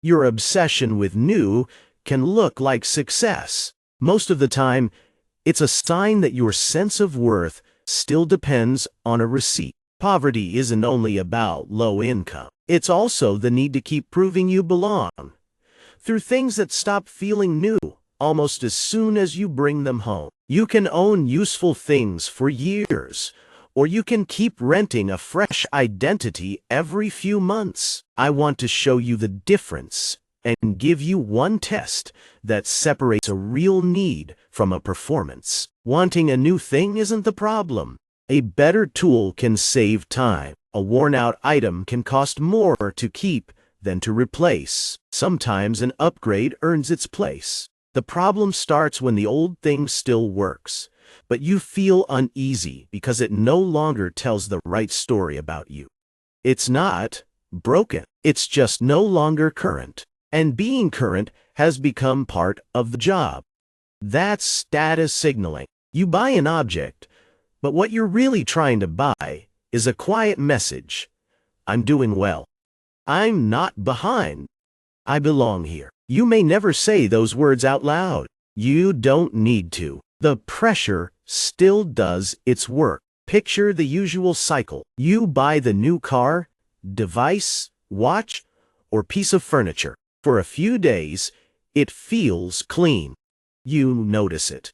Your obsession with new can look like success. Most of the time, it's a sign that your sense of worth still depends on a receipt. Poverty isn't only about low income. It's also the need to keep proving you belong through things that stop feeling new almost as soon as you bring them home. You can own useful things for years, or you can keep renting a fresh identity every few months. I want to show you the difference and give you one test that separates a real need from a performance. Wanting a new thing isn't the problem. A better tool can save time. A worn-out item can cost more to keep than to replace. Sometimes an upgrade earns its place. The problem starts when the old thing still works, but you feel uneasy because it no longer tells the right story about you. It's not broken. It's just no longer current. And being current has become part of the job. That's status signaling. You buy an object, but what you're really trying to buy is a quiet message. I'm doing well. I'm not behind. I belong here. You may never say those words out loud. You don't need to. The pressure still does its work. Picture the usual cycle. You buy the new car, device, watch, or piece of furniture. For a few days, it feels clean. You notice it.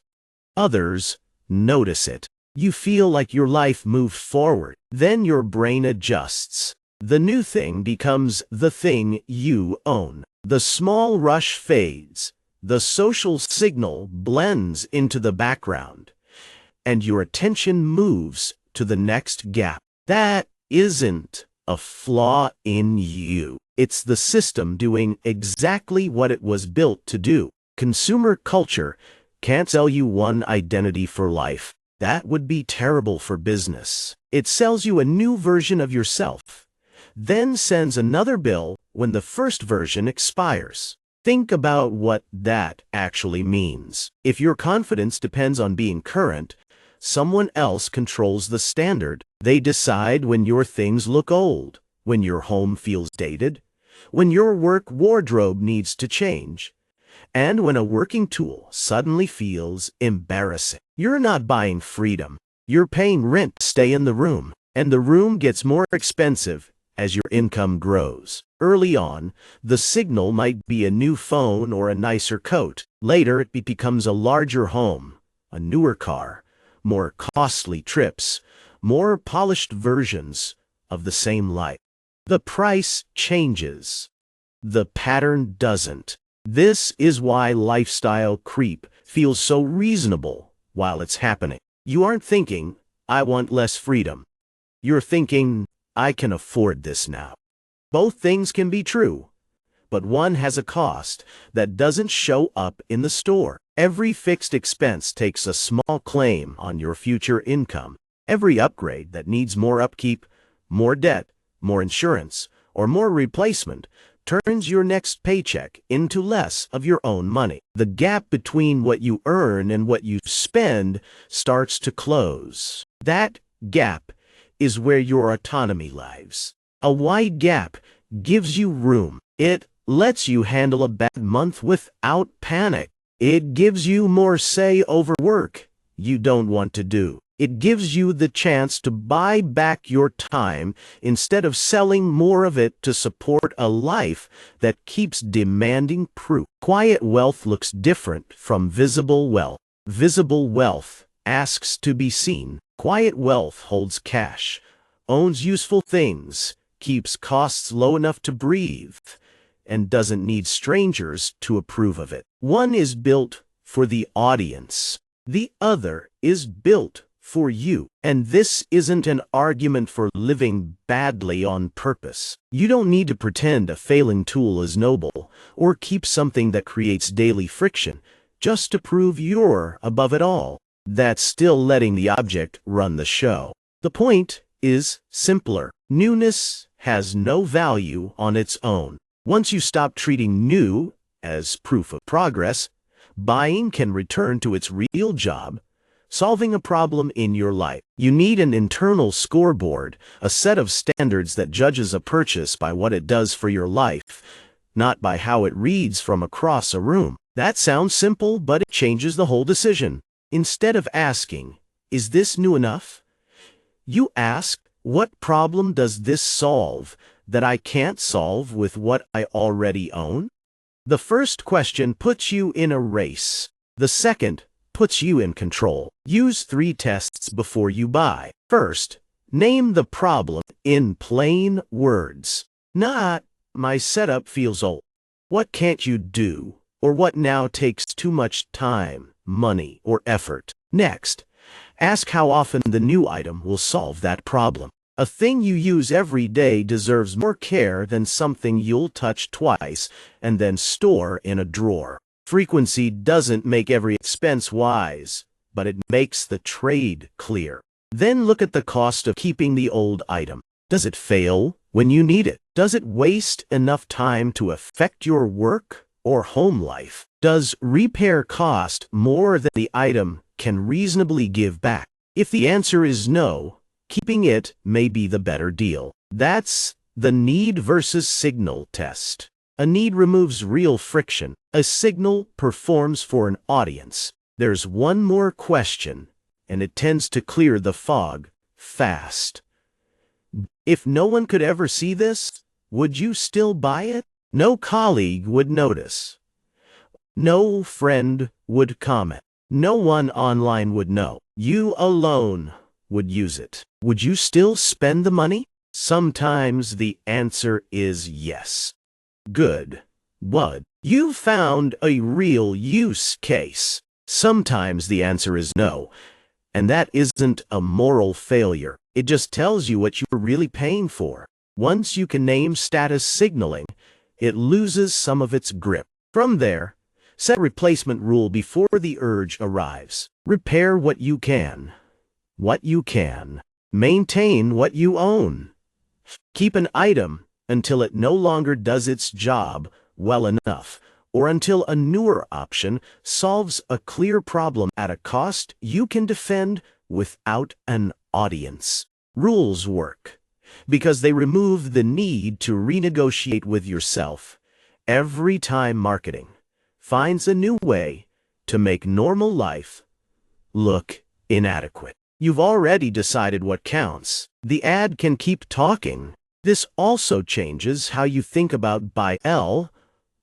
Others notice it. You feel like your life moved forward. Then your brain adjusts. The new thing becomes the thing you own. The small rush fades. The social signal blends into the background, and your attention moves to the next gap. That isn't a flaw in you. It's the system doing exactly what it was built to do. Consumer culture can't sell you one identity for life. That would be terrible for business. It sells you a new version of yourself, then sends another bill when the first version expires. Think about what that actually means. If your confidence depends on being current, someone else controls the standard. They decide when your things look old, when your home feels dated, when your work wardrobe needs to change, and when a working tool suddenly feels embarrassing. You're not buying freedom. You're paying rent to stay in the room, and the room gets more expensive as your income grows. Early on, the signal might be a new phone or a nicer coat. Later, it becomes a larger home, a newer car, more costly trips, more polished versions of the same life. The price changes. The pattern doesn't. This is why lifestyle creep feels so reasonable while it's happening. You aren't thinking, I want less freedom. You're thinking, I can afford this now. Both things can be true, but one has a cost that doesn't show up in the store. Every fixed expense takes a small claim on your future income. Every upgrade that needs more upkeep, more debt, more insurance, or more replacement turns your next paycheck into less of your own money. The gap between what you earn and what you spend starts to close. That gap is where your autonomy lies. A wide gap gives you room. It lets you handle a bad month without panic. It gives you more say over work you don't want to do. It gives you the chance to buy back your time instead of selling more of it to support a life that keeps demanding proof. Quiet wealth looks different from visible wealth. Visible wealth asks to be seen. Quiet wealth holds cash, owns useful things, keeps costs low enough to breathe, and doesn't need strangers to approve of it. One is built for the audience. The other is built for you. And this isn't an argument for living badly on purpose. You don't need to pretend a failing tool is noble or keep something that creates daily friction just to prove you're above it all. That's still letting the object run the show. The point is simpler. Newness has no value on its own. Once you stop treating new as proof of progress, buying can return to its real job, solving a problem in your life. You need an internal scoreboard, a set of standards that judges a purchase by what it does for your life, not by how it reads from across a room. That sounds simple, but it changes the whole decision. Instead of asking, "Is this new enough?" you ask, "What problem does this solve that I can't solve with what I already own?" The first question puts you in a race. The second puts you in control. Use 3 tests before you buy. First, name the problem in plain words. Not, "My setup feels old." "What can't you do?" Or "What now takes too much time, money, or effort?" Next, ask how often the new item will solve that problem. A thing you use every day deserves more care than something you'll touch twice and then store in a drawer. Frequency doesn't make every expense wise, but it makes the trade clear. Then look at the cost of keeping the old item. Does it fail when you need it? Does it waste enough time to affect your work or home life? Does repair cost more than the item can reasonably give back? If the answer is no, keeping it may be the better deal. That's the need versus signal test. A need removes real friction. A signal performs for an audience. There's one more question, and it tends to clear the fog fast. If no one could ever see this, would you still buy it? No colleague would notice. No friend would comment. No one online would know. You alone would use it. Would you still spend the money? Sometimes the answer is yes. Good. What? You found a real use case. Sometimes the answer is no, and that isn't a moral failure. It just tells you what you're really paying for. Once you can name status signaling, it loses some of its grip. From there, set a replacement rule before the urge arrives. Repair what you can. Maintain what you own. Keep an item until it no longer does its job well enough, or until a newer option solves a clear problem at a cost you can defend without an audience. Rules work because they remove the need to renegotiate with yourself every time marketing finds a new way to make normal life look inadequate. You've already decided what counts. The ad can keep talking. This also changes how you think about buy L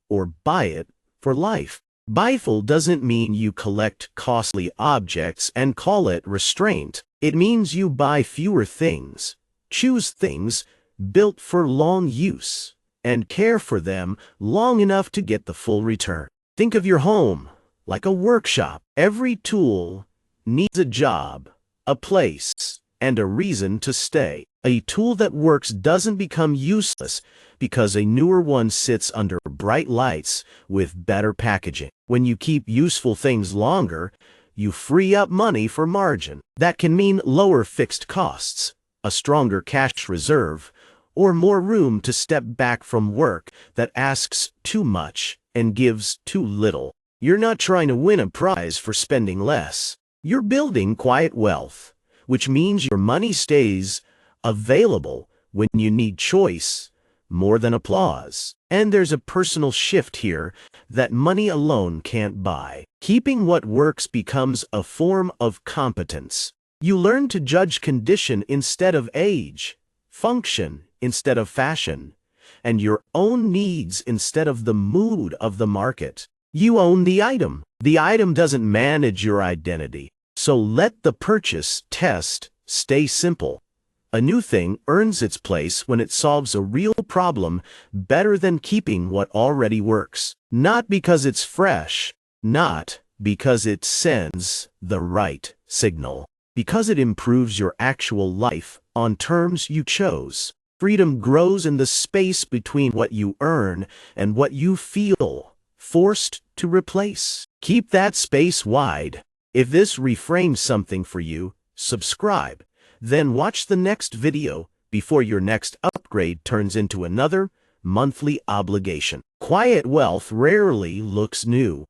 or buy it for life. Buyful doesn't mean you collect costly objects and call it restraint. It means you buy fewer things, choose things built for long use, and care for them long enough to get the full return. Think of your home like a workshop. Every tool needs a job, a place, and a reason to stay. A tool that works doesn't become useless because a newer one sits under bright lights with better packaging. When you keep useful things longer, you free up money for margin. That can mean lower fixed costs, a stronger cash reserve, or more room to step back from work that asks too much and gives too little. You're not trying to win a prize for spending less. You're building quiet wealth, which means your money stays available when you need choice more than applause. And there's a personal shift here that money alone can't buy. Keeping what works becomes a form of competence. You learn to judge condition instead of age, function instead of fashion, and your own needs instead of the mood of the market. You own the item. The item doesn't manage your identity. So let the purchase test stay simple. A new thing earns its place when it solves a real problem better than keeping what already works. Not because it's fresh, not because it sends the right signal, because it improves your actual life on terms you chose. Freedom grows in the space between what you earn and what you feel forced to replace. Keep that space wide. If this reframes something for you, subscribe. Then watch the next video before your next upgrade turns into another monthly obligation. Quiet wealth rarely looks new.